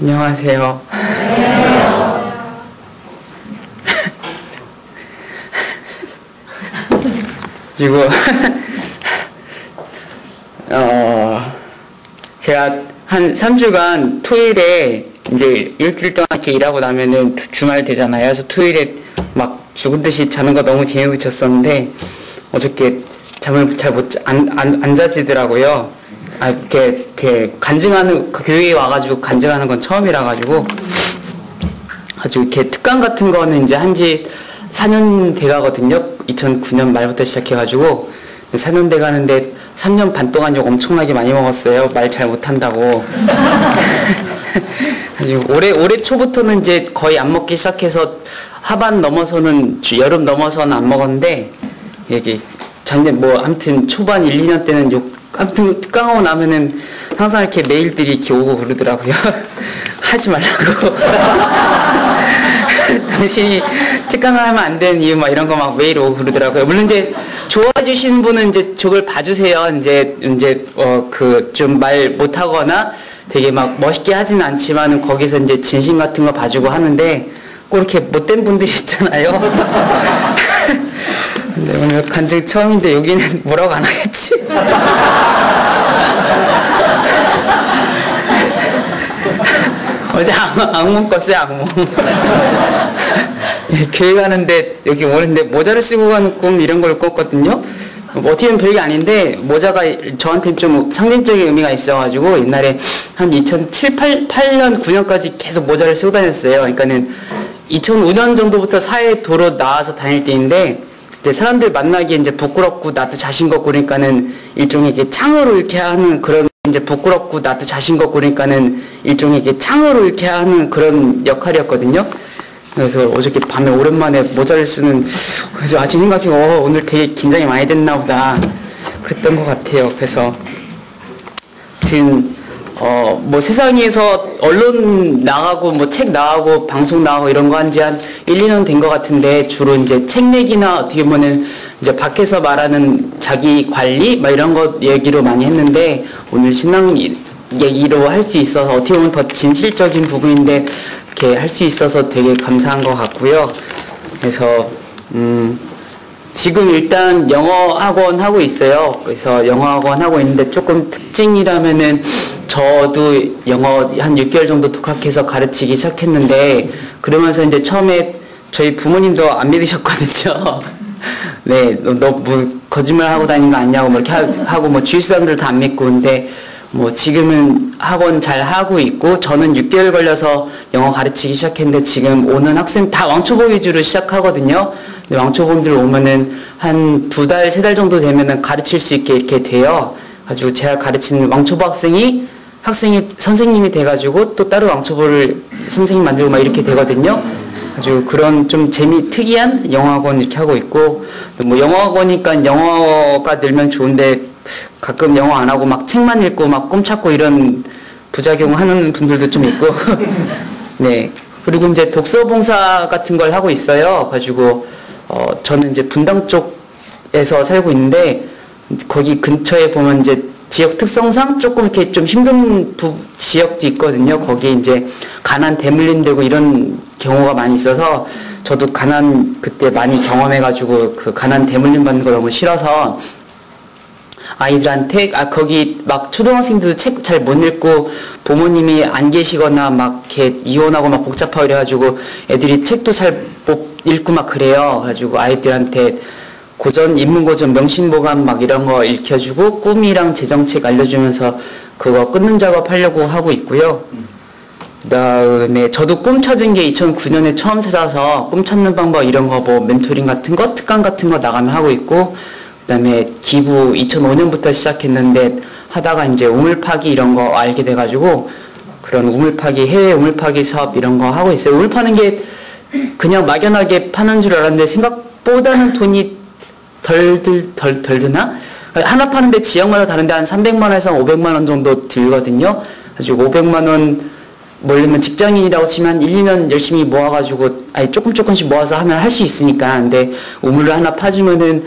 안녕하세요. 그리고 제가 한 3주간 토요일에 이제 일주일 동안 이렇게 일하고 나면은 주말 되잖아요. 그래서 토요일에 막 죽은 듯이 자는 거 너무 재미있게 쳤었는데 어저께 잠을 잘 안 자지더라고요. 이렇게 간증하는, 그 교회에 와가지고 간증하는 건 처음이라 가지고 아주 이렇게 특강 같은 거는 이제 한지 4년 돼 가거든요. 2009년 말부터 시작해가지고 4년 돼 가는데 3년 반 동안 욕 엄청나게 많이 먹었어요. 말 잘 못한다고. 올해 초부터는 이제 거의 안 먹기 시작해서 하반 넘어서는 여름 넘어서는 안 먹었는데 이게 작년 아무튼 초반 1, 2년 때는 아무튼 특강하고 나면은 항상 이렇게 메일들이 이렇게 오고 그러더라고요. 하지 말라고. 당신이 특강을 하면 안 되는 이유 이런 거 막 메일 오고 그러더라고요. 물론 이제 좋아해 주시는 분은 이제 저걸 봐주세요. 이제 좀 말 못하거나 되게 막 멋있게 하진 않지만은 거기서 이제 진심 같은 거 봐주고 하는데 꼭 이렇게 못된 분들이 있잖아요. 근데 오늘 간증 처음인데 여기는 뭐라고 안 하겠지? 어제 악몽 꿨어요, 악몽. 교회 가는데 여기 오는데 모자를 쓰고 가는 꿈 이런 걸 꿨거든요. 어떻게 보면 별게 아닌데 모자가 저한테는 좀 상징적인 의미가 있어가지고 옛날에 한 2007, 8년, 9년까지 계속 모자를 쓰고 다녔어요. 그러니까는 2005년 정도부터 사회 도로 나와서 다닐 때인데 이제 사람들 만나기에 이제 부끄럽고 나도 자신 없고 그러니까는 일종의 이렇게 창으로 이렇게 하는 그런 이제 부끄럽고 나도 자신 없고 그러니까는 일종의 이렇게 창으로 이렇게 하는 그런 역할이었거든요. 그래서 어저께 밤에 오랜만에 모자를 쓰는, 그래서 아직 생각해요. 오늘 되게 긴장이 많이 됐나 보다. 그랬던 것 같아요. 그래서 세상에서 언론 나가고 책 나가고 방송 나가고 이런 거 한 지 한 1, 2년 된 것 같은데 주로 이제 책 얘기나 어떻게 보면은 이제 밖에서 말하는 자기 관리 이런 거 얘기로 많이 했는데 오늘 신앙 얘기로 할 수 있어서 어떻게 보면 더 진실적인 부분인데 이렇게 할 수 있어서 되게 감사한 것 같고요. 그래서 지금 일단 영어 학원 하고 있어요. 그래서 영어 학원 하고 있는데 조금 특징이라면은 저도 영어 한 6개월 정도 독학해서 가르치기 시작했는데 그러면서 이제 처음에 저희 부모님도 안 믿으셨거든요. 네, 너 거짓말 하고 다니는 거 아니냐고 이렇게 하고 주위 사람들 다 안 믿고 근데 지금은 학원 잘 하고 있고 저는 6개월 걸려서 영어 가르치기 시작했는데 지금 오는 학생 다 왕초보 위주로 시작하거든요. 근데 왕초보들 오면은 한 2달, 3달 정도 되면은 가르칠 수 있게 이렇게 돼요. 가지고 제가 가르치는 왕초보 학생이 선생님이 돼가지고 또 따로 왕초보를 선생님 만들고 이렇게 되거든요. 아주 그런 좀 특이한 영어학원 이렇게 하고 있고, 또 영어학원이니까 영어가 늘면 좋은데 가끔 영어 안 하고 책만 읽고 꿈 찾고 이런 부작용 하는 분들도 좀 있고. 네. 그리고 이제 독서봉사 같은 걸 하고 있어요. 가지고, 저는 이제 분당 쪽에서 살고 있는데, 거기 근처에 보면 이제 지역 특성상 조금 이렇게 좀 힘든 지역도 있거든요. 거기 이제 가난 대물림 되고 이런 경우가 많이 있어서 저도 가난 그때 많이 경험해가지고 그 가난 대물림 받는 거 너무 싫어서 아이들한테 거기 초등학생들도 책 잘 못 읽고 부모님이 안 계시거나 이렇게 이혼하고 복잡하고 이래가지고 애들이 책도 잘 못 읽고 그래요. 그래가지고 아이들한테 인문고전, 명심보감 이런 거 읽혀주고 꿈이랑 재정책 알려주면서 그거 끊는 작업 하려고 하고 있고요. 그 다음에 저도 꿈 찾은 게 2009년에 처음 찾아서 꿈 찾는 방법 이런 거 멘토링 같은 거, 특강 같은 거 나가면 하고 있고 그 다음에 기부 2005년부터 시작했는데 하다가 이제 우물파기 이런 거 알게 돼가지고 그런 우물파기, 해외 우물파기 사업 이런 거 하고 있어요. 우물 파는 게 그냥 막연하게 파는 줄 알았는데 생각보다는 돈이 덜 드나? 하나 파는데 지역마다 다른데 한 300만 원에서 500만 원 정도 들거든요. 가지고 500만 원 모르면 직장인이라고 치면 1, 2년 열심히 모아가지고 조금씩 모아서 하면 할 수 있으니까. 근데 우물을 하나 파주면은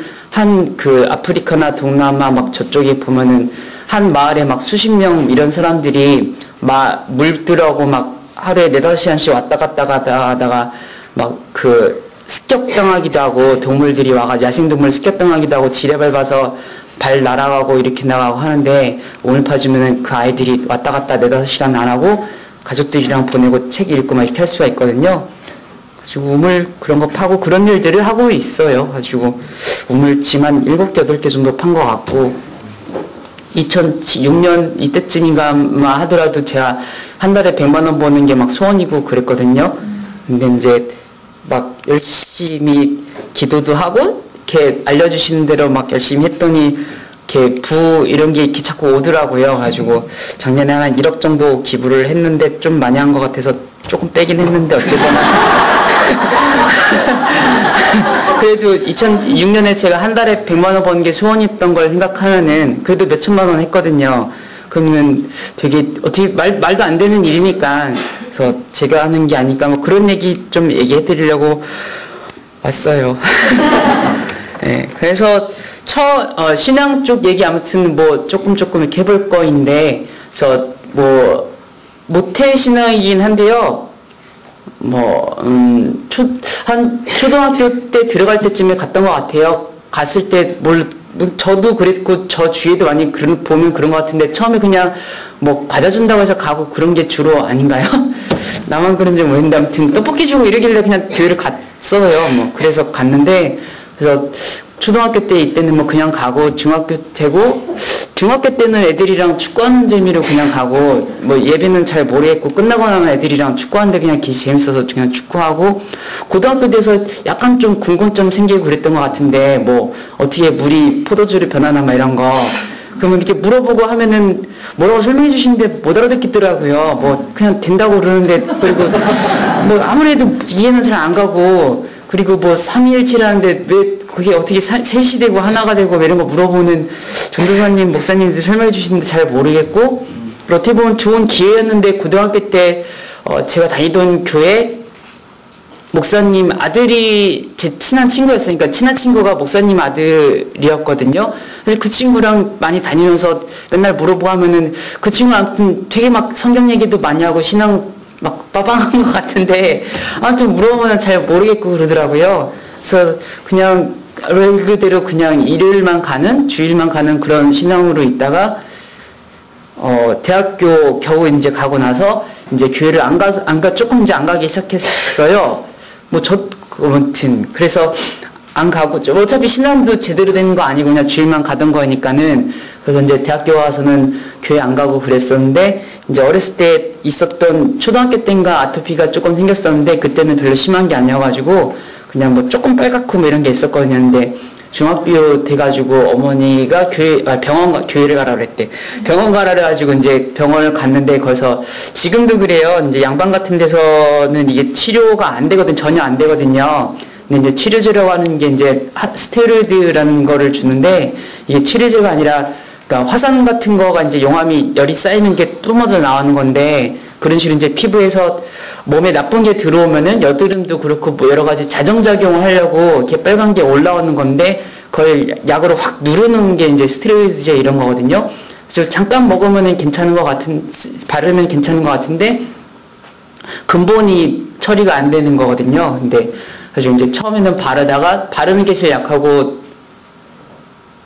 아프리카나 동남아 저쪽에 보면은 한 마을에 수십 명 이런 사람들이 물 들어오고 하루에 4-5시간씩 왔다 갔다 하다가 막 그 습격당하기도 하고 동물들이 와가지고 야생동물 습격당하기도 하고 지뢰 밟아서 발 날아가고 이렇게 나가고 하는데 오늘 파주면은 그 아이들이 왔다 갔다 4-5시간 안 하고 가족들이랑 보내고 책 읽고 막 이렇게 할 수가 있거든요. 가지고 우물 그런 거 파고 그런 일들을 하고 있어요. 가지고 우물짐 한 7개, 8개 정도 판 것 같고 2006년 이때쯤인가 하더라도 제가 한 달에 100만 원 버는 게 막 소원이고 그랬거든요. 근데 이제 막 열심히 기도도 하고 이렇게 알려주시는 대로 막 열심히 했더니 이렇게 이런 게 이렇게 자꾸 오더라고요. 가지고 작년에 한 1억 정도 기부를 했는데 좀 많이 한 것 같아서 조금 빼긴 했는데 어쨌거나 그래도 2006년에 제가 한 달에 100만 원 버는 게 소원이었던 걸 생각하면은 그래도 몇 천만 원 했거든요. 그러면 되게 어떻게 말도 안 되는 일이니까 그래서 제가 하는 게 아니까 뭐 그런 얘기 좀 얘기해 드리려고 왔어요. 네, 그래서 신앙 쪽 얘기 아무튼 뭐 조금 이렇게 해볼 거인데 모태 신앙이긴 한데요. 초등학교 때 들어갈 때쯤에 갔던 것 같아요. 갔을 때 저도 그랬고 저 주위에도 많이 보면 그런 것 같은데 처음에 그냥 뭐 과자 준다고 해서 가고 그런 게 주로 아닌가요? 나만 그런지 모르겠는데 아무튼 떡볶이 주고 이러길래 그냥 교회를 갔어요. 뭐 그래서 갔는데 그래서 초등학교 때 이때는 뭐 그냥 가고 중학교 때는 애들이랑 축구하는 재미로 그냥 가고 뭐 예배는 잘 모르겠고 끝나고 나면 애들이랑 축구하는데 그냥 재밌어서 그냥 축구하고 고등학교 돼서 약간 좀 궁금점 생기고 그랬던 것 같은데 뭐 어떻게 물이 포도주로 변하나 막 이런 거 그러면 이렇게 물어보고 하면은 뭐라고 설명해 주시는데 못 알아듣겠더라고요. 뭐 그냥 된다고 그러는데 그리고 뭐 아무래도 이해는 잘 안 가고 그리고 뭐 삼위일체라는데 왜 그게 어떻게 셋이 되고 하나가 되고 이런 거 물어보는 전도사님, 목사님들 설명해 주시는데 잘 모르겠고 어떻게 보면 좋은 기회였는데 고등학교 때 제가 다니던 교회 목사님 아들이 제 친한 친구였어요. 그러니까 친한 친구가 목사님 아들이었거든요. 근데 그 친구랑 많이 다니면서 맨날 물어보고 하면은 그 친구 아무튼 되게 막 성경 얘기도 많이 하고 신앙 막 빠방한 것 같은데 아무튼 물어보면 잘 모르겠고 그러더라고요. 그래서 그냥 그대로 그냥 주일만 가는 그런 신앙으로 있다가 대학교 겨우 이제 가고 나서 이제 교회를 조금 이제 안 가기 시작했어요. 아무튼 그래서 안 가고 어차피 신앙도 제대로 되는 거 아니고 그냥 주일만 가던 거니까는 그래서 이제 대학교 와서는 교회 안 가고 그랬었는데 이제 어렸을 때 있었던 초등학교 때인가 아토피가 조금 생겼었는데 그때는 별로 심한 게 아니어가지고 그냥 뭐 조금 빨갛고 뭐 이런 게 있었거든요. 근데 중학교 돼가지고 어머니가 교회를 가라 그랬대. 병원 가라 그래가지고 이제 병원을 갔는데 거기서 지금도 그래요. 이제 양반 같은 데서는 이게 치료가 안 되거든, 전혀 안 되거든요. 근데 이제 치료제라고 하는 게 이제 스테로이드라는 거를 주는데 이게 치료제가 아니라 그러니까 화산 같은 거가 이제 용암이 열이 쌓이는 게 뿜어져 나오는 건데 그런 식으로 이제 피부에서 몸에 나쁜 게 들어오면은 여드름도 그렇고 뭐 여러 가지 자정작용을 하려고 이렇게 빨간 게 올라오는 건데 그걸 약으로 확 누르는 게 이제 스테로이드제 이런 거거든요. 그래서 잠깐 먹으면은 바르면 괜찮은 것 같은데 근본이 처리가 안 되는 거거든요. 근데 그래서 이제 처음에는 바르는 게 제일 약하고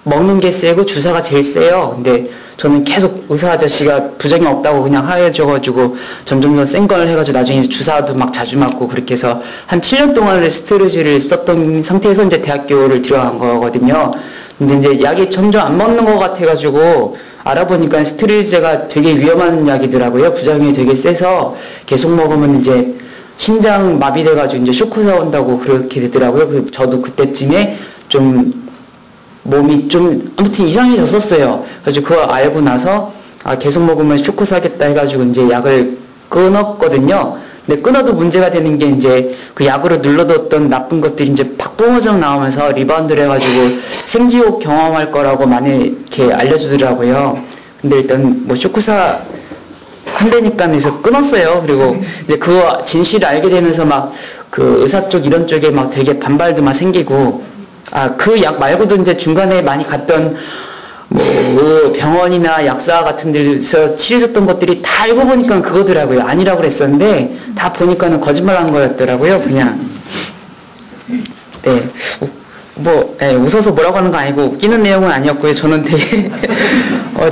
먹는 게 세고 주사가 제일 세요. 근데 저는 계속 의사 아저씨가 부작용 없다고 그냥 하얘져가지고 점점 센 걸 해가지고 나중에 주사도 막 자주 맞고 그렇게 해서 한 7년 동안을 스테로이드를 썼던 상태에서 이제 대학교를 들어간 거거든요. 근데 이제 약이 점점 안 먹는 것 같아가지고 알아보니까 스테로이드제가 되게 위험한 약이더라고요. 부작용이 되게 세서 계속 먹으면 이제 신장 마비돼가지고 이제 쇼크가 온다고 그렇게 되더라고요. 저도 그때쯤에 좀 몸이 좀 아무튼 이상해졌었어요. 그래서 그거 알고 나서 계속 먹으면 쇼크 사겠다 해가지고 이제 약을 끊었거든요. 근데 끊어도 문제가 되는 게 이제 그 약으로 눌러뒀던 나쁜 것들이 이제 팍 뿜어져 나오면서 리바운드를 해가지고 생지옥 경험할 거라고 많이 이렇게 알려주더라고요. 근데 일단 뭐 쇼크사 한대니까 해서 끊었어요. 그리고 이제 그거 진실을 알게 되면서 막 그 의사 쪽 이런 쪽에 막 되게 반발도 막 생기고 그 약 말고도 이제 중간에 많이 갔던 뭐 병원이나 약사 같은 데서 치료줬던 것들이 다 알고 보니까 그거더라고요. 아니라고 그랬었는데 다 보니까는 거짓말한 거였더라고요. 그냥 네. 네, 웃어서 뭐라고 하는 거 아니고 웃기는 내용은 아니었고요. 저는 되게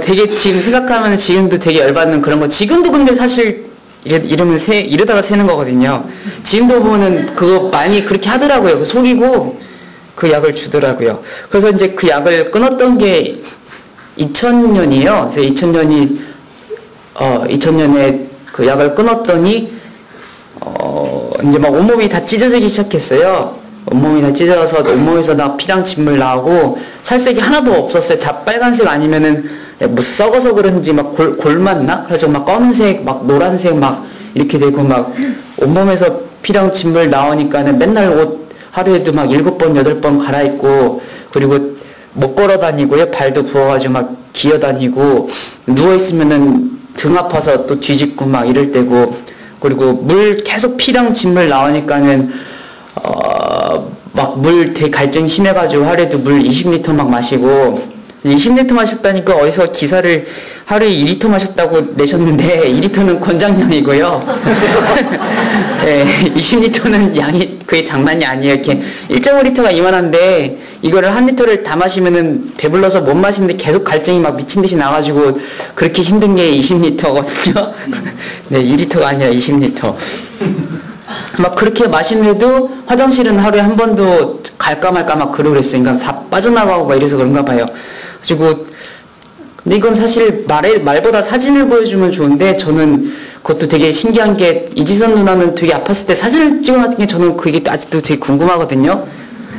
되게 지금 생각하면 지금도 되게 열받는 그런 거. 지금도 근데 사실 이러면 이러다가 새는 거거든요. 지금도 보면은 그거 많이 그렇게 하더라고요. 속이고 그 약을 주더라고요. 그래서 이제 그 약을 끊었던 게 2000년이에요. 그래서 2000년에 그 약을 끊었더니 이제 막 온몸이 다 찢어지기 시작했어요. 온몸이 다 찢어져서 온몸에서 다 피랑 진물 나오고 살색이 하나도 없었어요. 다 빨간색 아니면은 뭐 썩어서 그런지 막 골맞나? 그래서 막 검은색, 막 노란색 막 이렇게 되고 막 온몸에서 피랑 진물 나오니까는 맨날 옷 하루에도 막 7번, 8번 갈아입고 그리고 못 걸어 다니고요. 발도 부어가지고 막 기어 다니고 누워있으면은 등 아파서 또 뒤집고 막 이럴 때고 그리고 물 계속 피랑 진물 나오니까는 막 물 되게 갈증이 심해가지고 하루에도 물 20리터 막 마시고 20리터 마셨다니까 어디서 기사를 하루에 2리터 마셨다고 내셨는데 2리터는 권장량이고요. 네, 20리터는 양이 그게 장난이 아니에요. 이렇게 1.5리터가 이만한데 이거를 1리터를 다 마시면은 배불러서 못 마시는데 계속 갈증이 막 미친 듯이 나가지고 그렇게 힘든 게 20리터거든요. 네, 2리터가 아니라 20리터. 막 그렇게 마시는데도 화장실은 하루에 한 번도 갈까 말까 막 그러고 그랬어요. 그러니까 다 빠져나가고 막 이래서 그런가 봐요. 그리고 근데 이건 사실 말보다 사진을 보여주면 좋은데 저는 그것도 되게 신기한 게 이지선 누나는 되게 아팠을 때 사진을 찍어놨던 게 저는 그게 아직도 되게 궁금하거든요.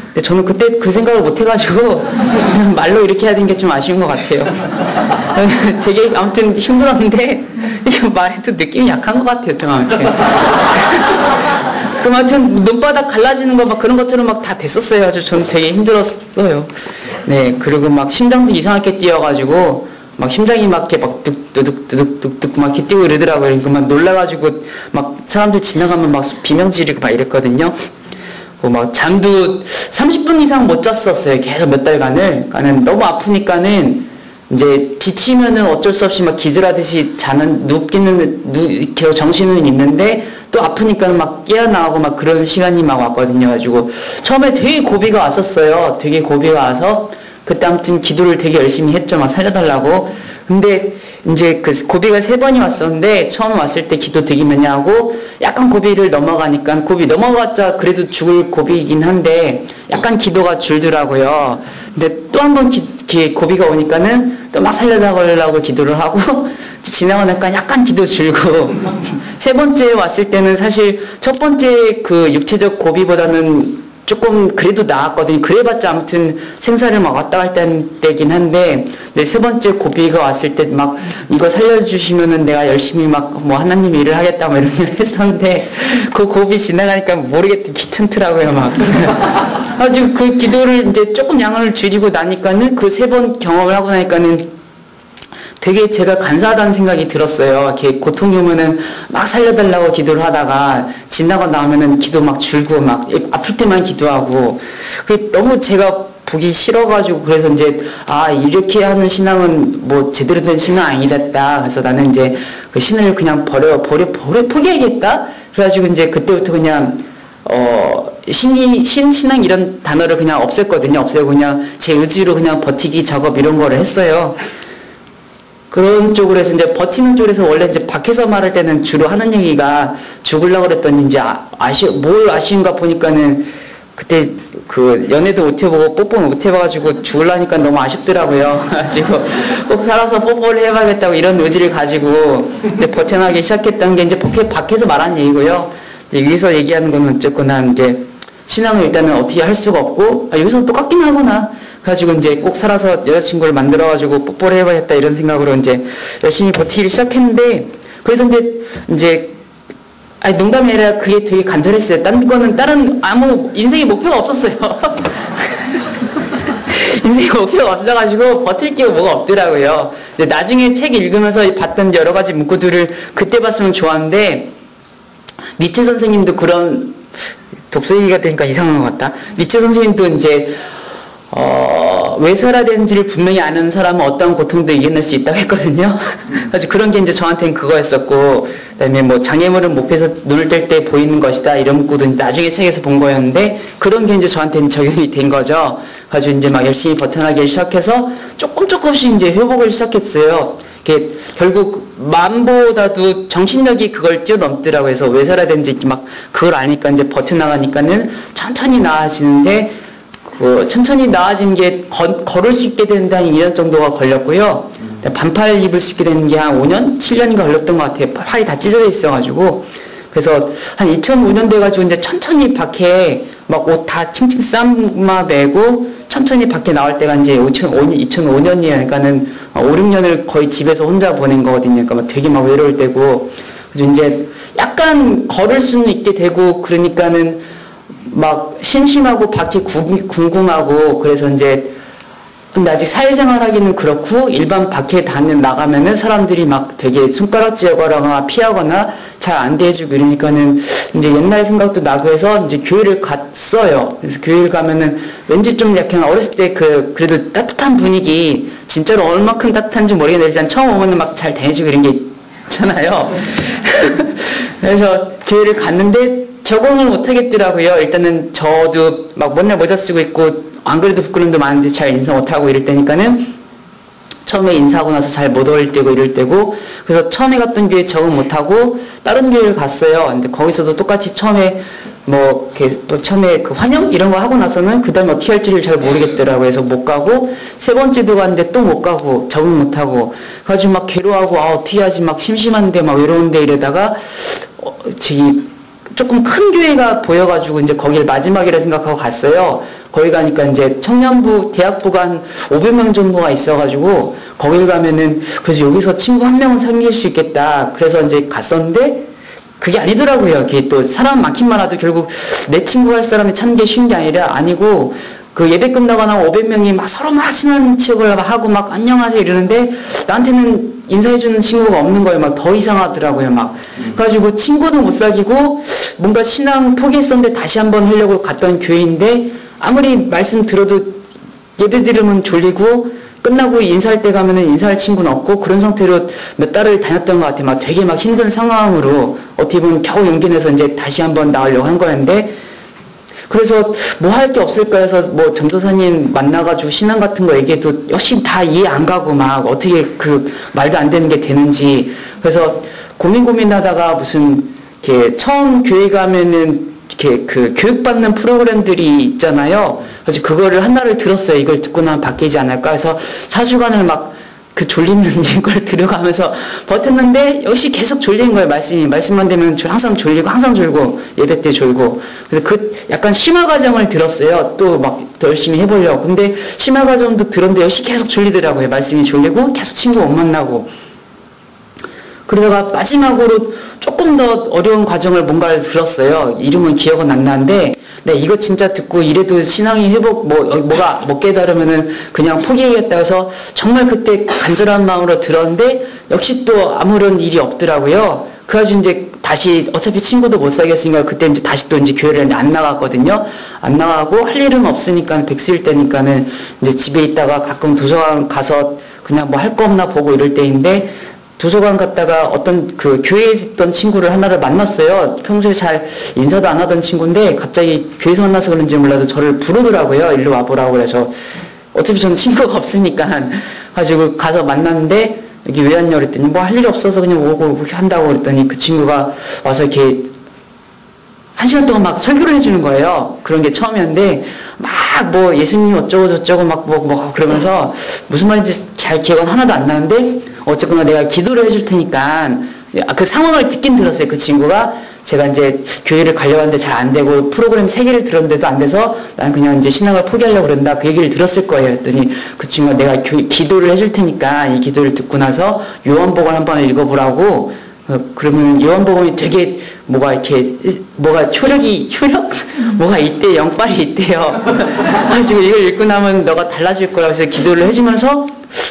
근데 저는 그때 그 생각을 못 해가지고 말로 이렇게 해야 되는 게 좀 아쉬운 것 같아요. 되게 아무튼 힘들었는데 이거 말해도 느낌이 약한 것 같아요. 좀 아무튼. 그럼 아무튼 눈바닥 갈라지는 거 막 그런 것처럼 막 다 됐었어요. 아주 저는 되게 힘들었어요. 네, 그리고 막 심장도 이상하게 뛰어가지고 막 심장이 막 이렇게 막 뚝뚝뚝뚝뚝 막 이렇게 뛰고 이러더라고요. 그러니까 막 놀라가지고 막 사람들 지나가면 막 비명 지르고 막 이랬거든요. 막 잠도 30분 이상 못 잤었어요. 계속 몇 달간을. 그러니까는 너무 아프니까는 이제 지치면은 어쩔 수 없이 막 기절하듯이 정신은 있는데 또 아프니까 막 깨어나고 막 그런 시간이 막 왔거든요. 가지고 처음에 되게 고비가 왔었어요. 되게 고비가 와서 그때 아무튼 기도를 되게 열심히 했죠. 막 살려달라고. 근데 이제 그 고비가 3번이 왔었는데 처음 왔을 때 기도 되게 많이 하고 약간 고비를 넘어가니까 고비 넘어갔자 그래도 죽을 고비이긴 한데 약간 기도가 줄더라고요. 근데 또 한 번 고비가 오니까는 또 막 살려달라고 기도를 하고 지나고 나니까 약간 기도 줄고 3번째 왔을 때는 사실 첫 번째 그 육체적 고비보다는 조금 그래도 나았거든요. 그래봤자 아무튼 생사를 막 왔다 갈 때긴 한데, 네, 3번째 고비가 왔을 때 막 이거 살려주시면은 내가 열심히 막 뭐 하나님 일을 하겠다 뭐 이런 일 했었는데, 그 고비 지나가니까 모르겠더 귀찮더라고요, 막. 아주 그 기도를 이제 조금 양을 줄이고 나니까는 그 3번 경험을 하고 나니까는 되게 제가 간사하다는 생각이 들었어요. 이렇게 고통이 오면은 막 살려달라고 기도를 하다가 지나고 나오면은 기도 막 줄고 막 아플 때만 기도하고 그게 너무 제가 보기 싫어가지고 그래서 이제 이렇게 하는 신앙은 뭐 제대로 된 신앙 아니랬다. 그래서 나는 이제 그 신을 그냥 포기해야겠다. 그래가지고 이제 그때부터 그냥 신앙 이런 단어를 그냥 없앴거든요. 없애고 그냥 제 의지로 그냥 버티기 작업 이런 거를 했어요. 그런 쪽으로 해서 이제 버티는 쪽에서 원래 이제 밖에서 말할 때는 주로 하는 얘기가 죽으려고 그랬더니 이제 뭘 아쉬운가 보니까는 그때 그 연애도 못 해보고 뽀뽀 못 해봐가지고 죽으려니까 너무 아쉽더라고요. 가지고 꼭 살아서 뽀뽀를 해봐야겠다고 이런 의지를 가지고 이제 버텨나가기 시작했던 게 이제 밖에서 말한 얘기고요. 이제 위에서 얘기하는 거는 어쨌거나 이제 신앙을 일단은 어떻게 할 수가 없고 여기서는 똑같긴 하구나. 그래가지고 이제 꼭 살아서 여자친구를 만들어가지고 뽀뽀를 해봐야겠다 이런 생각으로 이제 열심히 버티기를 시작했는데 그래서 이제 농담이 아니라 그게 되게 간절했어요. 다른 아무 인생의 목표가 없었어요. 인생의 목표가 없어가지고 버틸 게 뭐가 없더라고요. 이제 나중에 책 읽으면서 봤던 여러 가지 문구들을 그때 봤으면 좋았는데 니체 선생님도 그런 독서 얘기가 되니까 이상한 것 같다. 니체 선생님도 이제 왜 살아야 되는지를 분명히 아는 사람은 어떤 고통도 이겨낼 수 있다고 했거든요. 그래서 그런 게 이제 저한테는 그거였었고, 그다음에 뭐 장애물은 목표에서 눈을 뗄 때 보이는 것이다 이런 문구도 나중에 책에서 본 거였는데 그런 게 이제 저한테는 적용이 된 거죠. 그래서 이제 막 열심히 버텨나가기 시작해서 조금씩 이제 회복을 시작했어요. 결국 마음보다도 정신력이 그걸 뛰어넘더라고요. 그래서 왜 살아야 되는지 막 그걸 아니까 이제 버텨나가니까는 천천히 나아지는데 천천히 나아진 게 걸을 수 있게 되는데 한 2년 정도가 걸렸고요. 반팔 입을 수 있게 되는 게 한 5년? 7년인가 걸렸던 것 같아요. 팔이 다 찢어져 있어가지고. 그래서 한 2005년 돼가지고 이제 천천히 밖에 막 옷 다 칭칭 싸마 매고 천천히 밖에 나올 때가 이제 2005년이에요. 그러니까는 5, 6년을 거의 집에서 혼자 보낸 거거든요. 그러니까 막 되게 막 외로울 때고. 그래서 이제 약간 걸을 수는 있게 되고 그러니까는 막 심심하고 밖이 궁금하고 그래서 이제 근데 아직 사회생활 하기는 그렇고 일반 밖에 나가면은 사람들이 막 되게 손가락질하거나 피하거나 잘 안 대해주고 이러니까는 이제 옛날 생각도 나고 해서 이제 교회를 갔어요. 그래서 교회를 가면은 왠지 좀 약간 어렸을 때 그래도 따뜻한 분위기 진짜로 얼마큼 따뜻한지 모르겠는데 일단 처음 오면은 막 잘 대해주고 이런 게 있잖아요. 그래서 교회를 갔는데 적응을 못 하겠더라고요. 일단은 저도 막 맨날 모자 쓰고 있고 안 그래도 부끄러움도 많은데 잘 인사 못하고 이럴 때니까는 처음에 인사하고 나서 잘 못 어울릴 때고 이럴 때고 그래서 처음에 갔던 교회 적응 못하고 다른 교회를 갔어요. 근데 거기서도 똑같이 처음에 처음에 그 환영 이런 거 하고 나서는 그 다음에 어떻게 할지를 잘 모르겠더라고요. 그래서 못 가고 세 번째도 갔는데 또 못 가고 적응 못 하고 그래가지고 막 괴로워하고 어떻게 하지 막 심심한데 막 외로운데 이러다가 조금 큰 교회가 보여가지고 이제 거길 마지막이라 생각하고 갔어요. 거기 가니까 이제 청년부, 대학부가 한 500명 정도가 있어가지고 거길 가면은 그래서 여기서 친구 한 명은 사귈 수 있겠다. 그래서 이제 갔었는데 그게 아니더라고요. 그게 또 사람 많긴 많아도 결국 내 친구 할 사람이 찾는 게 쉬운 게 아니고 그 예배 끝나고 나면 500명이 막 서로 막 친한 척을 하고 막 안녕하세요 이러는데 나한테는 인사해주는 친구가 없는 거예요. 막 더 이상하더라고요. 막 그래가지고 친구도 못 사귀고 뭔가 신앙 포기했었는데 다시 한번 하려고 갔던 교회인데 아무리 말씀 들어도 예배 들으면 졸리고 끝나고 인사할 때 가면은 인사할 친구는 없고 그런 상태로 몇 달을 다녔던 것 같아요. 막 되게 막 힘든 상황으로 어떻게 보면 겨우 용기 내서 이제 다시 한번 나오려고 한 거였는데 그래서 뭐 할 게 없을까 해서 뭐 전도사님 만나가지고 신앙 같은 거 얘기해도 역시 다 이해 안 가고 막 어떻게 그 말도 안 되는 게 되는지 그래서 고민하다가 무슨 이렇게 처음 교회 가면은 이렇게 그 교육받는 프로그램들이 있잖아요. 그래서 그거를 하나를 들었어요. 이걸 듣고 나면 바뀌지 않을까 해서 4주간을 막 그 졸리는 걸 들어가면서 버텼는데 역시 계속 졸린 거예요. 말씀만 되면 항상 졸리고 항상 졸고 예배 때 졸고 그래서 그 약간 심화 과정을 들었어요. 또 막 더 열심히 해보려고. 근데 심화 과정도 들었는데 역시 계속 졸리더라고요. 말씀이 졸리고 계속 친구 못 만나고 그러다가 마지막으로 조금 더 어려운 과정을 뭔가를 들었어요. 이름은 기억은 안 나는데 네, 이거 진짜 듣고 이래도 신앙이 뭐가 못 깨달으면은 그냥 포기해야겠다 해서 정말 그때 간절한 마음으로 들었는데 역시 또 아무런 일이 없더라고요. 그래가지고 이제 다시 어차피 친구도 못 사귀었으니까 그때 이제 다시 또 이제 교회를 안 나갔거든요. 안 나가고 할 일은 없으니까 백수일 때니까는 이제 집에 있다가 가끔 도서관 가서 그냥 뭐 할 거 없나 보고 이럴 때인데 도서관 갔다가 어떤 그 교회에 있던 친구를 하나를 만났어요. 평소에 잘 인사도 안 하던 친구인데 갑자기 교회에서 만나서 그런지 몰라도 저를 부르더라고요. 일로 와보라고 그래서 어차피 저는 친구가 없으니까 가지고 가서 만났는데 여기 왜 왔냐 그랬더니 뭐 할 일 없어서 그냥 오고 한다고 그랬더니 그 친구가 와서 이렇게 1시간 동안 막 설교를 해주는 거예요. 그런 게 처음이었는데 막 뭐 예수님 어쩌고 저쩌고 막 그러면서 무슨 말인지 잘 기억은 하나도 안 나는데 어쨌거나 내가 기도를 해줄 테니까 그 상황을 듣긴 들었어요. 그 친구가 제가 이제 교회를 가려고 하는데 잘 안 되고 프로그램 3개를 들었는데도 안 돼서 난 그냥 이제 신앙을 포기하려고 그런다. 그 얘기를 들었을 거예요. 그랬더니 그 친구가 내가 기도를 해줄 테니까 이 기도를 듣고 나서 요한복음 한번 읽어보라고 그러면 요한복음이 되게 뭐가 뭐가 있대, 영빨이 있대요. 그래가지고 이걸 읽고 나면 너가 달라질 거라고 해서 기도를 해주면서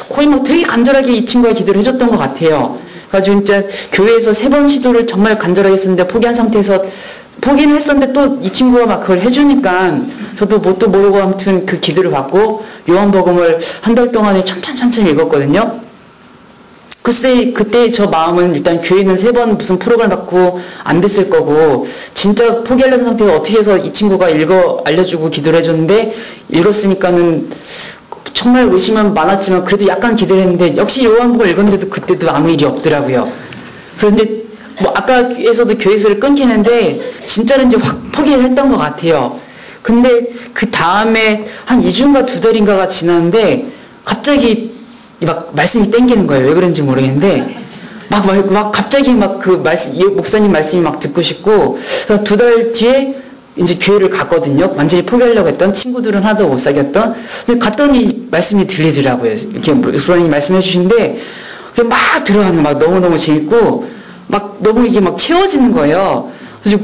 거의 막 되게 간절하게 이 친구가 기도를 해줬던 것 같아요. 그래가지고 진짜 교회에서 3번 시도를 정말 간절하게 했었는데 포기한 상태에서 포기는 했었는데 또 이 친구가 막 그걸 해주니까 저도 뭣도 모르고 아무튼 그 기도를 받고 요한복음을 한 달 동안에 천천히 읽었거든요. 그때 저 마음은 일단 교회는 3번 무슨 프로그램 받고 안 됐을 거고 진짜 포기하려는 상태에서 어떻게 해서 이 친구가 알려주고 기도를 해줬는데 읽었으니까는 정말 의심은 많았지만 그래도 약간 기대를 했는데 역시 요한복음을 읽었는데도 그때도 아무 일이 없더라고요. 그래서 이제 뭐 아까에서도 교회에서를 끊기는데 진짜로 이제 확 포기를 했던 것 같아요. 근데 그 다음에 한 2주인가 2달인가가 지났는데 갑자기 막 말씀이 땡기는 거예요. 왜 그런지 모르겠는데 막 갑자기 막 그 목사님 말씀이 막 듣고 싶고 그래서 2달 뒤에 이제 교회를 갔거든요. 완전히 포기하려고 했던 친구들은 하나도 못 사귀었던. 근데 갔더니 말씀이 들리더라고요. 이렇게 목사님 말씀해 주시는데 막 들어가는 막 너무너무 재밌고 막 너무 이게 막 채워지는 거예요.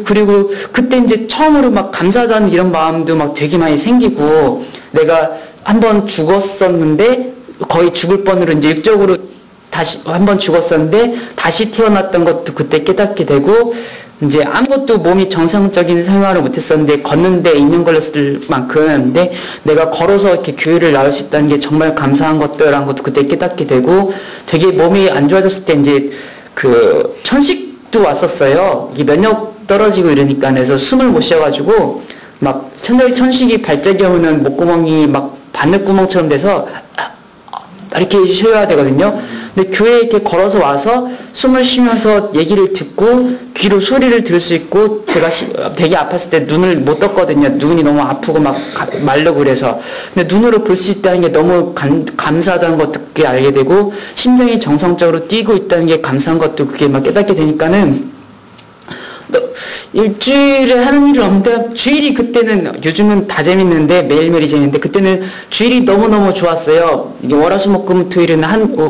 그리고 그때 이제 처음으로 막 감사하다는 이런 마음도 막 되게 많이 생기고 내가 한번 죽었었는데 거의 죽을 뻔으로 이제 육적으로 다시 한번 죽었었는데 다시 태어났던 것도 그때 깨닫게 되고 이제 아무것도 몸이 정상적인 생활을 못했었는데 걷는 데 인연 걸렸을 만큼 근데 내가 걸어서 이렇게 교회를 나올 수 있다는 게 정말 감사한 것들이라는 것도 그때 깨닫게 되고 되게 몸이 안 좋아졌을 때 이제 그 천식도 왔었어요. 이게 면역 떨어지고 이러니까 그래서 숨을 못 쉬어가지고 막 천식이 발작이 오면 목구멍이 막 바늘구멍처럼 돼서 이렇게 쉬어야 되거든요. 근데 교회에 이렇게 걸어서 와서 숨을 쉬면서 얘기를 듣고 귀로 소리를 들을 수 있고 제가 되게 아팠을 때 눈을 못 떴거든요. 눈이 너무 아프고 막 마르고 그래서. 근데 눈으로 볼 수 있다는 게 너무 감사하다는 것도 그게 알게 되고 심장이 정상적으로 뛰고 있다는 게 감사한 것도 그게 막 깨닫게 되니까는 일주일에 하는 일은 없는데 주일이 그때는 요즘은 다 재밌는데 매일매일이 재밌는데 그때는 주일이 너무너무 좋았어요. 이게 월화수목금토일은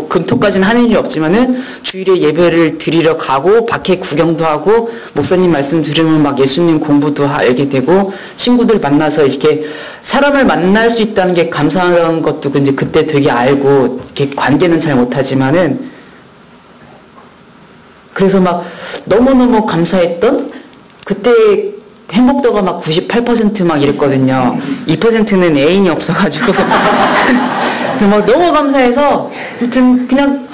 금토까지는 하는 일이 없지만은 주일에 예배를 드리러 가고 밖에 구경도 하고 목사님 말씀 들으면 막 예수님 공부도 알게 되고 친구들 만나서 이렇게 사람을 만날 수 있다는 게 감사한 것도 이제 그때 되게 알고 이렇게 관계는 잘 못하지만은 그래서 막 너무너무 감사했던 그때 행복도가 막 98% 이랬거든요. 2%는 애인이 없어가지고 막 너무 감사해서 아무튼 그냥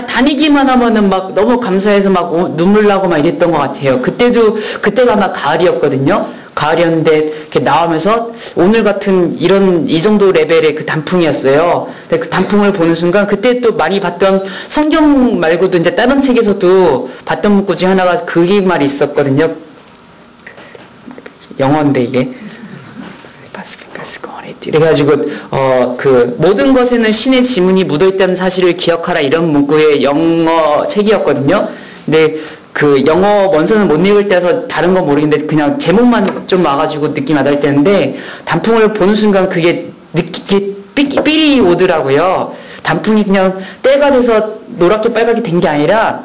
다니기만 하면은 막 너무 감사해서 막 눈물 나고 막 이랬던 것 같아요. 그때가 막 가을이었거든요. 가을이었는데 이렇게 나오면서 오늘 같은 이 정도 레벨의 그 단풍이었어요. 근데 그 단풍을 보는 순간 그때 또 많이 봤던 성경 말고도 이제 다른 책에서도 봤던 문구 중에 하나가 그 말이 있었거든요. 영어인데 이게 그래가지고 그 모든 것에는 신의 지문이 묻어있다는 사실을 기억하라 이런 문구의 영어 책이었거든요. 근데 그 영어 원서는 못 읽을 때라서 다른 건 모르겠는데 그냥 제목만 좀 와가지고 느낌 와닿을 때인데 단풍을 보는 순간 그게 삘이 오더라고요. 단풍이 그냥 때가 돼서 노랗게 빨갛게 된 게 아니라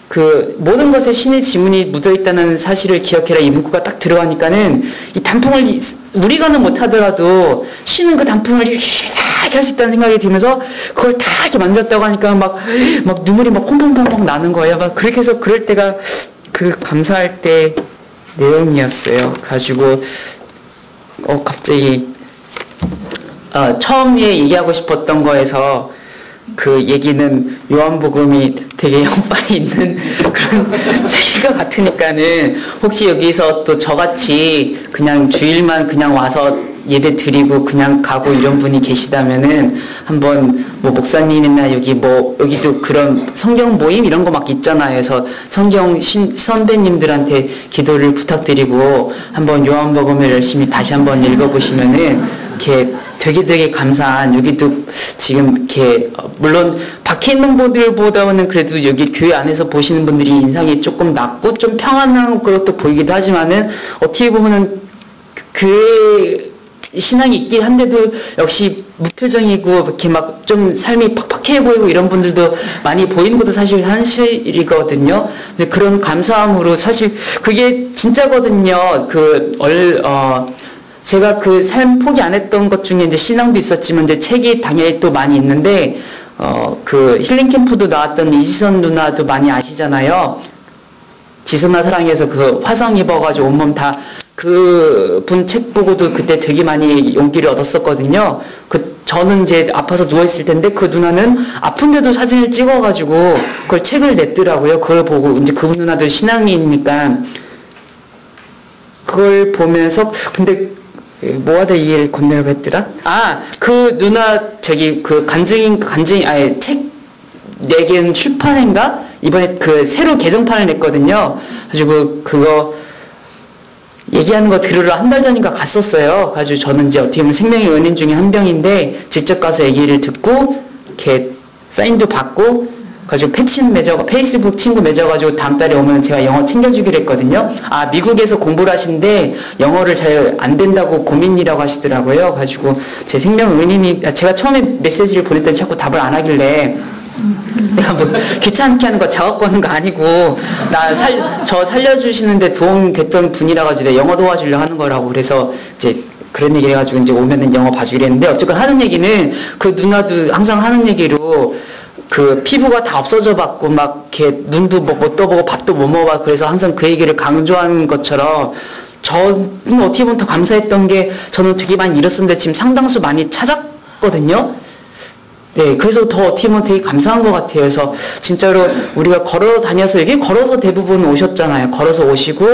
그 모든 것에 신의 지문이 묻어있다는 사실을 기억해라 이 문구가 딱 들어가니까는 이 단풍을 우리가는 못하더라도 신은 그 단풍을 이렇게 할 수 있다는 생각이 들면서 그걸 다 이렇게 만졌다고 하니까 막 눈물이 막 퐁퐁퐁퐁 나는 거예요. 막 그렇게 해서 그럴 때가 그 감사할 때 내용이었어요. 가지고 갑자기 처음에 얘기하고 싶었던 거에서 그 얘기는 요한복음이 되게 영빨이 있는 그런 책인 같으니까는 혹시 여기서 또 저같이 그냥 주일만 그냥 와서 예배 드리고 그냥 가고 이런 분이 계시다면은 한번 뭐 목사님이나 여기도 그런 성경 모임 이런 거 막 있잖아요. 그래서 성경 선배님들한테 기도를 부탁드리고 한번 요한복음을 열심히 다시 한번 읽어보시면은 이렇게 되게 감사한 여기도 지금 이렇게 물론 밖에 있는 분들보다는 그래도 여기 교회 안에서 보시는 분들이 인상이 조금 낮고 좀 평안한 것도 보이기도 하지만은 어떻게 보면은 교회 신앙이 있긴 한데도 역시 무표정이고 이렇게 막 좀 삶이 팍팍해 보이고 이런 분들도 많이 보이는 것도 사실 현실이거든요. 근데 그런 감사함으로 사실 그게 진짜거든요. 제가 그 삶 포기 안 했던 것 중에 이제 신앙도 있었지만 이제 책이 당연히 또 많이 있는데 그 힐링 캠프도 나왔던 이지선 누나도 많이 아시잖아요. 지선아 사랑해서 그 화상 입어가지고 온몸 다 그 분 책 보고도 그때 되게 많이 용기를 얻었었거든요. 저는 이제 아파서 누워있을 텐데 그 누나는 아픈데도 사진을 찍어가지고 그걸 책을 냈더라고요. 그걸 보고 이제 그 누나들 신앙이니까 그걸 보면서 근데 뭐 하다 이 일을 건네려고 했더라? 그 누나 그 아니 책 4개는 출판인가? 이번에 그 새로 개정판을 냈거든요. 가지고 그거 얘기하는 거 들으러 한 달 전인가 갔었어요. 가지고 저는 이제 어떻게 보면 생명의 은인 중에 한 병인데 직접 가서 얘기를 듣고 이렇게 사인도 받고 가지고 페이스북 친구 맺어가지고 다음 달에 오면 제가 영어 챙겨주기로 했거든요. 미국에서 공부를 하시는데 영어를 잘 안 된다고 고민이라고 하시더라고요. 가지고 제 생명 은인이 제가 처음에 메시지를 보냈더니 자꾸 답을 안 하길래 내가 뭐 귀찮게 하는 거 작업 거는 거 아니고 저 살려주시는데 도움 됐던 분이라 가지고 내가 영어 도와주려고 하는 거라고 그래서 이제 그런 얘기를 해가지고 이제 오면은 영어 봐주기로 했는데 어쨌건 하는 얘기는 그 누나도 항상 하는 얘기로 그 피부가 다 없어져 봤고 막 이렇게 눈도 못 떠보고 밥도 못 먹어봐 그래서 항상 그 얘기를 강조하는 것처럼 저는 어떻게 보면 더 감사했던 게 저는 되게 많이 잃었었는데 지금 상당수 많이 찾았거든요. 네, 그래서 더 어떻게 보면 되게 감사한 것 같아요. 그래서 진짜로 우리가 걸어 다녀서 여기 걸어서 대부분 오셨잖아요. 걸어서 오시고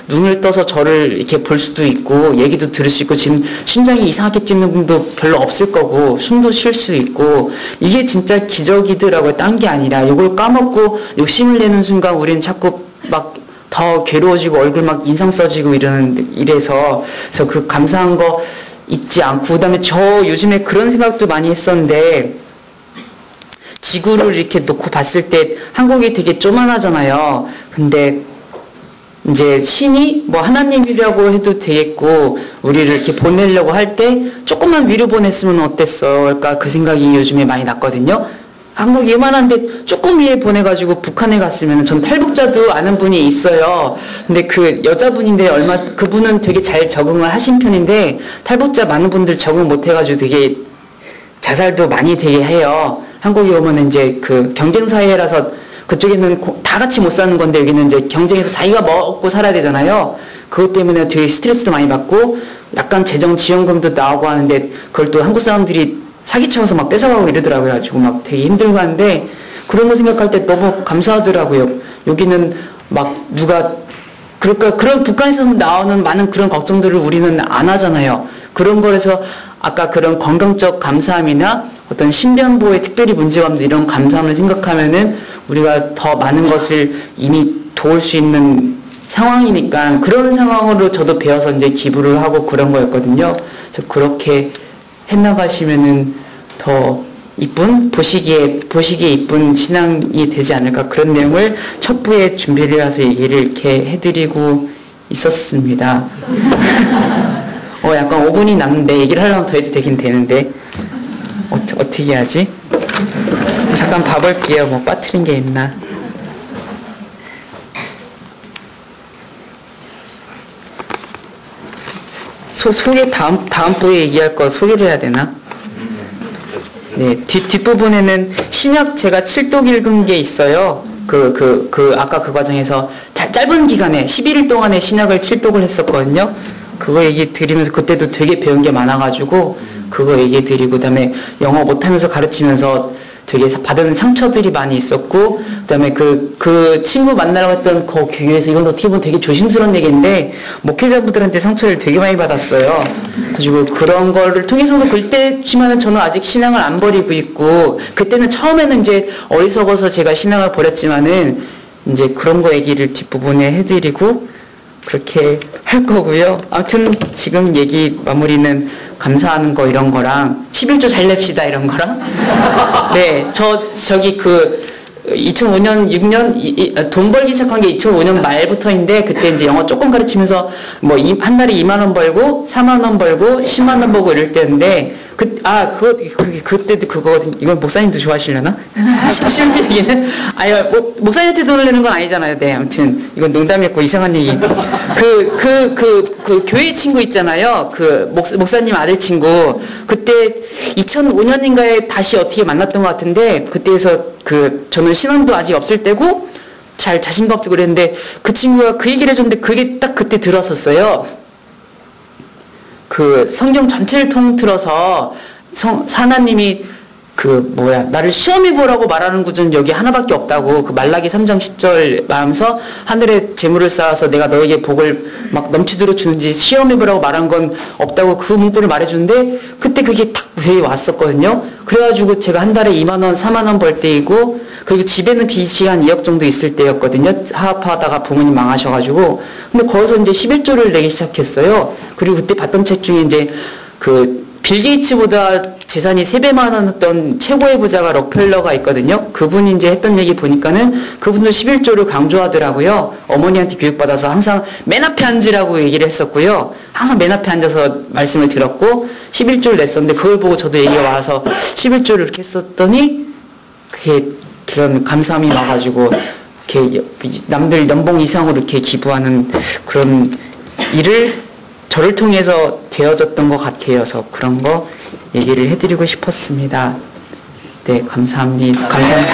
눈을 떠서 저를 이렇게 볼 수도 있고 얘기도 들을 수 있고 지금 심장이 이상하게 뛰는 분도 별로 없을 거고 숨도 쉴 수 있고 이게 진짜 기적이더라고요. 딴 게 아니라 이걸 까먹고 욕심을 내는 순간 우리는 자꾸 막 더 괴로워지고 얼굴 막 인상 써지고 이래서 그래서 그 감사한 거 잊지 않고 그다음에 저 요즘에 그런 생각도 많이 했었는데 지구를 이렇게 놓고 봤을 때 한국이 되게 쪼만하잖아요. 근데 이제 신이 뭐 하나님이라고 해도 되겠고 우리를 이렇게 보내려고 할 때 조금만 위로 보냈으면 어땠어? 그러니까 그 생각이 요즘에 많이 났거든요. 한국이 요만한데 조금 위에 보내가지고 북한에 갔으면 전 탈북자도 아는 분이 있어요. 근데 그 여자분인데 그분은 되게 잘 적응을 하신 편인데 탈북자 많은 분들 적응 못해가지고 되게 자살도 많이 되게 해요. 한국에 오면 이제 그 경쟁사회라서 그쪽에는 다 같이 못 사는 건데 여기는 이제 경쟁해서 자기가 먹고 살아야 되잖아요. 그것 때문에 되게 스트레스도 많이 받고 약간 재정 지원금도 나오고 하는데 그걸 또 한국 사람들이 사기쳐서 막 뺏어가고 이러더라고요. 가지고 막 되게 힘들고 하는데 그런 거 생각할 때 너무 감사하더라고요. 여기는 막 그러니까 그런 북한에서 나오는 많은 그런 걱정들을 우리는 안 하잖아요. 그런 거에서 아까 그런 건강적 감사함이나 어떤 신변보호에 특별히 문제가 없는 이런 감사함을 생각하면은 우리가 더 많은 것을 이미 도울 수 있는 상황이니까 그런 상황으로 저도 배워서 이제 기부를 하고 그런 거였거든요. 그래서 그렇게 해나가시면은 더 이쁜 보시기에 이쁜 신앙이 되지 않을까 그런 내용을 첫 부에 준비를 해서 얘기를 이렇게 해드리고 있었습니다. 약간 5분이 남는데 얘기를 하려면 더 해도 되긴 되는데 어떻게 하지? 잠깐 봐볼게요. 뭐 빠뜨린 게 있나? 소개 다음 부에 얘기할 거 소개를 해야 되나? 네, 뒷부분에는 신약 제가 7독 읽은 게 있어요. 아까 그 과정에서 짧은 기간에 11일 동안에 신약을 7독을 했었거든요. 그거 얘기 드리면서 그때도 되게 배운 게 많아가지고 그거 얘기 드리고 그다음에 영어 못하면서 가르치면서 되게 받은 상처들이 많이 있었고 그다음에 그 친구 만나러 갔던 그 교회에서 이건 어떻게 보면 되게 조심스러운 얘기인데 목회자분들한테 상처를 되게 많이 받았어요. 그리고 그런 거를 통해서도 그때지만은 저는 아직 신앙을 안 버리고 있고 그때는 처음에는 이제 어리석어서 제가 신앙을 버렸지만은 이제 그런 거 얘기를 뒷부분에 해드리고 그렇게 할 거고요. 아무튼 지금 얘기 마무리는 감사하는 거 이런 거랑 11조 잘 냅시다 이런 거랑 네, 저기 2005년 6년 돈 벌기 시작한 게 2005년 말부터인데 그때 이제 영어 조금 가르치면서 뭐 한 달에 2만 원 벌고 4만 원 벌고 10만 원 벌고 이럴 때인데 그때도 그거거든요. 이건 목사님도 좋아하시려나? 실제 얘기는 목사님한테 돈을 내는 건 아니잖아요. 네, 아무튼 이건 농담이었고 이상한 얘기. 그 교회 친구 있잖아요. 그 목사님 아들 친구. 그때 2005년인가에 다시 어떻게 만났던 것 같은데 그때에서 저는 신앙도 아직 없을 때고 잘 자신감 없고 그랬는데 그 친구가 그 얘기를 해줬는데 그게 딱 그때 들었었어요. 그 성경 전체를 통틀어서 하나님이 나를 시험해 보라고 말하는 구절은 여기 하나밖에 없다고, 그 말라기 3장 10절 말하면서 하늘에 재물을 쌓아서 내가 너에게 복을 막 넘치도록 주는지 시험해 보라고 말한 건 없다고 그 문구를 말해주는데 그때 그게 탁 되게 왔었거든요. 그래가지고 제가 한 달에 2만 원, 4만 원 벌 때이고, 그리고 집에는 빚이 한 2억 정도 있을 때였거든요. 사업하다가 부모님 망하셔가지고. 근데 거기서 이제 11조를 내기 시작했어요. 그리고 그때 봤던 책 중에 이제 빌 게이츠보다 재산이 3배 많았던 최고의 부자가 록펠러가 있거든요. 그분이 이제 했던 얘기 보니까는 그분도 11조를 강조하더라고요. 어머니한테 교육받아서 항상 맨 앞에 앉으라고 얘기를 했었고요. 항상 맨 앞에 앉아서 말씀을 들었고 11조를 냈었는데 그걸 보고 저도 얘기가 와서 11조를 이렇게 했었더니 그게 그런 감사함이 와가지고 이렇게 남들 연봉 이상으로 이렇게 기부하는 그런 일을 저를 통해서 되어졌던 것 같아서 그런 거 얘기를 해드리고 싶었습니다. 네, 감사합니다. 감사합니다.